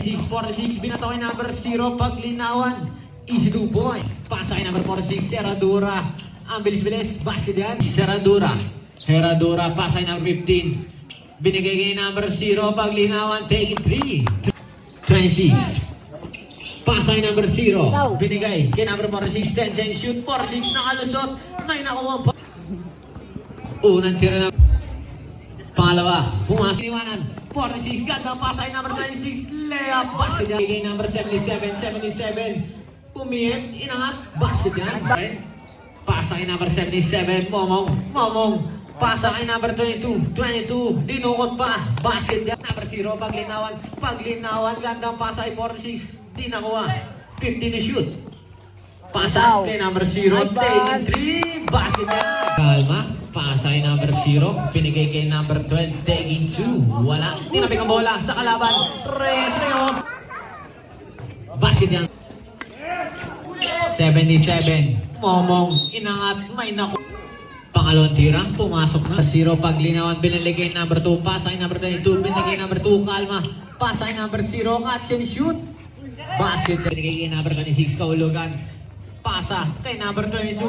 646, binato kay number 0, paglinawan. Easy 2 point. Pasa kay number 46, Herradura. Ang bilis-bilis, basket yan. Herradura, pasa kay number 15. Binigay kay number 0, paglinawan, take it 3. 26. Pasa kay number 0. Binigay kay number 46, 10 and shoot. 46 nakalusot. May nakuha pa. Unang tira na. Pangalawa, pumasok iwanan. 46, ganda pasa kay number 26. Layup, basket yan. Kay number 77. Pumihit, inangat, basket yan. Pasa kay number 77. Momong. Pasa kay number 22. Dinukot pa, basket yan. Number 0, paglinawan. Gandang pasa kay 46. Di nakuha. 15 to shoot. Pasa kay number 0. Taking 3. Basket yan. Kalma. Pasa kay number 0. Pinigay kay number 12. Taking 2. Wala. Tinapik ang bola sa kalaban. Reyes ngayon. Basket yan. 77. Momong. Inangat. May naku. Pangalawang tira. Pumasok na. 0. Paglinawan. Biniligay number 2. Pasa kay number 22. Binigay number 2. Kalma. Pasa kay number 0. Catch and shoot. Basket. Binigay kay number 26. Kaulugan. Pasa kay number 22.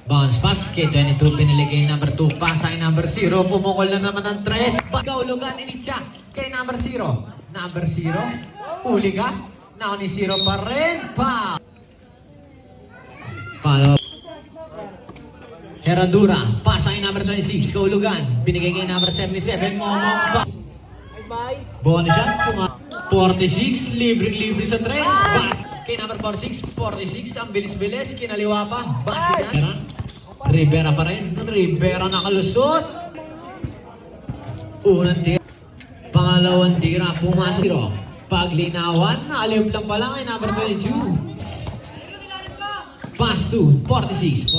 Bounce pass kay 22. Biniligay number 2. Pasa kay number 0. Pumukol na naman ng 3. Kaulugan. Initya kay number 0. Number 0. Uli ka. Now ni 0 pa rin. Follow. Herradura. Pasa kay number 26. Kaulugan. Binigay kay number 77. Momong. Bonus shot. 46. Libre sa 3. Bas. Kay number 46. Ang bilis-bilis. Kinaliwa pa. Basket yan. Rivera pa rin. Rivera nakalusot. Unang tira. Pangalawang tira. Pumasok. Paglinawan. Naaliyop lang pala kay number 22. Pass to 46.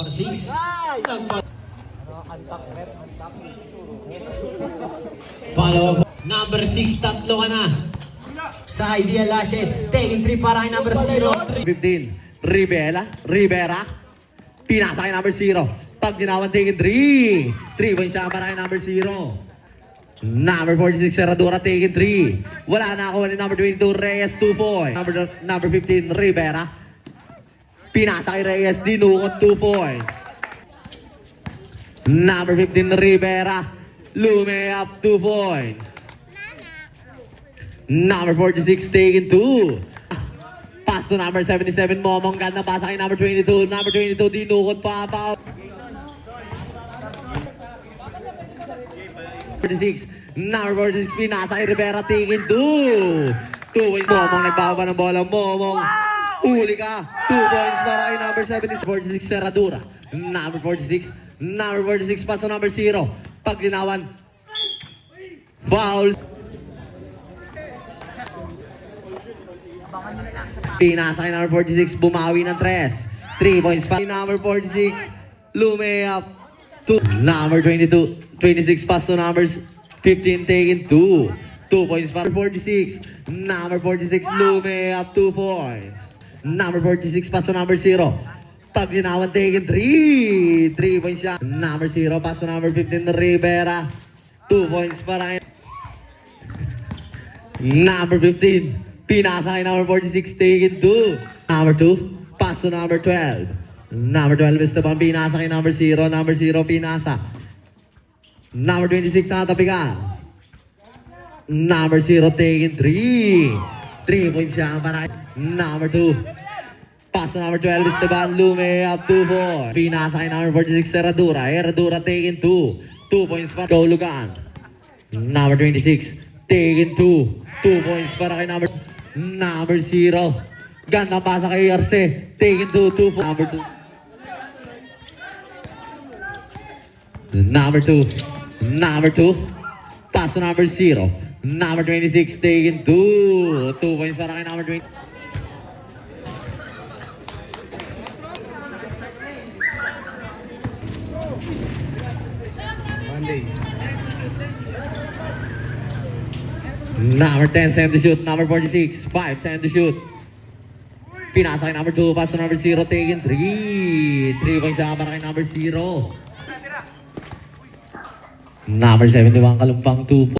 Pangalawa. Number 6. Tatlo ka na. Sa Ideal Lashes, taking 3 para kay number 0. 15, Rivera, pinasa kay number 0. Pag ginawan, taking 3. 3 points siya para kay number 0. Number 46, Herradura, taking 3. Wala na ako ni number 22, Reyes, 2 points. Number 15, Rivera, pinasa kay Reyes, dinukot 2 points. Number 15, Rivera, lume up 2 points. Number 46, taking 2. Pass to number 77, Momong. Ganda pasa kay number 22. Number 22, dinukot pa. 46. Number 46, pinasa kay Rivera, taking 2. 2 points. Momong nagbaba ng bola. Momong. Uli ka. 2 points para kay number 76. 46, Herradura. Number 46. Number 46, pass to number 0. Paglinawan. Foul. Pinasa kay number 46, bumawi ng 3 points pa. Number 46, lume up to number 22. 26 pass to number 15, taking 2 points pa. Number 46, number 46, lume up 2 points. Number 46 pass to number 0. Pag ginawan, taking 3 points siya. Number 0 pass to number 15, Rivera, 2 points para. Number 15, pinasa kay number 46, taking 2. Number 2, pass to number 12. Number 12 is the ball, pinasa kay number 0. Number 0, pinasa. Number 26, tatabi ka. Number 0, taking 3 points siya para. Number 2, pass to number 12 is the ball, lume up 2 points. Pinasa kay number 46, Herradura, taking 2 points para Kaulugan. Number 26, taking 2 points para kay number 0. Ganda pasa kay Arce. Taking 2 for number 2. Number 2. Pass to number 0. Number 26, taking 2 points para kay number 20. Number 10, send to shoot. Number 46, 5, send to shoot. Pinasa kay number 2, pass to number 0, taking 3 points siya para kay number 0. Number 71, kalumpang 2.